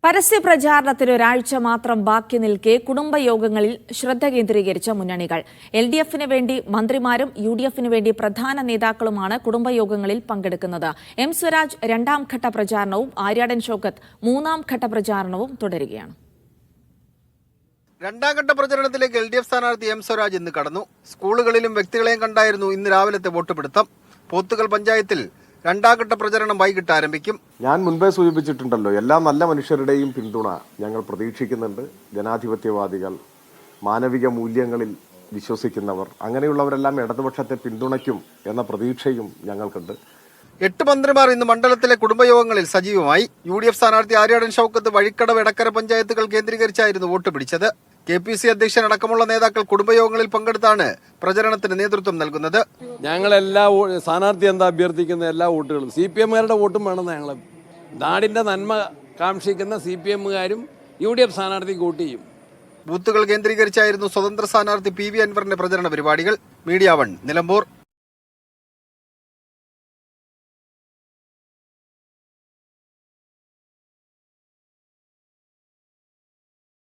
പരസ്യപ്രചാരണത്തിന് ഒരാഴ്ച മാത്രം ബാക്കി നിൽക്കെ കുടുംബയോഗങ്ങളിൽ ശ്രദ്ധ കേന്ദ്രീകരിച്ച മുന്നണികൾ. LDF-ന് വേണ്ടി മന്ത്രിമാരും UDF-ന് വേണ്ടി പ്രധാന നേതാക്കളുമാണ് കുടുംബയോഗങ്ങളിൽ പങ്കെടുക്കുന്നത്. M. സ്വരാജ് രണ്ടാം ഘട്ട പ്രചാരണവും ആര്യാടൻ ഷൗക്കത്ത് മൂന്നാം ഘട്ട പ്രചാരണവും തുടരുകയാണ്. രണ്ടാം ഘട്ട പ്രചരണത്തിലേക്ക് LDF സ്ഥാനാർത്ഥി M. സ്വരാജ് ഇന്ന് കടന്നു. സ്കൂളുകളിലും വ്യക്തികളെയും കണ്ടായിരുന്നു ഇന്ന് രാവിലത്തെ വോട്ടുപിടുത്തം. പോത്തുകൽ പഞ്ചായത്തിൽ രണ്ടാം ഘട്ട പ്രചരണം വൈകിട്ട് ആരംഭിക്കും. ഞാൻ മുൻപേ സൂചിപ്പിച്ചിട്ടുണ്ടല്ലോ, എല്ലാ നല്ല മനുഷ്യരുടെയും പിന്തുണ ഞങ്ങൾ പ്രതീക്ഷിക്കുന്നുണ്ട്. ജനാധിപത്യവാദികൾ, മാനവിക മൂല്യങ്ങളിൽ വിശ്വസിക്കുന്നവർ, അങ്ങനെയുള്ളവരെല്ലാം ഇടതുപക്ഷത്തെ പിന്തുണയ്ക്കും എന്ന പ്രതീക്ഷയും ഞങ്ങൾക്കുണ്ട്. 8 മന്ത്രിമാർ ഇന്ന് മണ്ഡലത്തിലെ കുടുംബയോഗങ്ങളിൽ സജീവമായി. UDF സ്ഥാനാർത്ഥി ആര്യാടൻ ഷൗക്കത്ത് വഴിക്കടവ് എടക്കര പഞ്ചായത്തുകൾ കേന്ദ്രീകരിച്ചായിരുന്നു വോട്ട് പിടിച്ചത്. KPC അധ്യക്ഷൻ അടക്കമുള്ള നേതാക്കൾ കുടുംബയോഗങ്ങളിൽ പങ്കെടുത്താണ് പ്രചരണത്തിന് നേതൃത്വം നൽകുന്നത്. ഞങ്ങളെല്ലാ സ്ഥാനാർത്ഥി എന്താ അഭ്യർത്ഥിക്കുന്ന എല്ലാ വോട്ടുകളും CPM-കാരുടെ വോട്ടും വേണമെന്ന് ഞങ്ങൾ നാടിന്റെ നന്മ കാക്ഷിക്കുന്ന CPM-കാരും UDF സ്ഥാനാർത്ഥിക്ക് വോട്ട് ചെയ്യും. ബൂത്തുകൾ കേന്ദ്രീകരിച്ചായിരുന്നു സ്വതന്ത്ര സ്ഥാനാർത്ഥി PV അൻവറിന്റെ പ്രചരണ പരിപാടികൾ. മീഡിയ 1 നിലമ്പൂർ.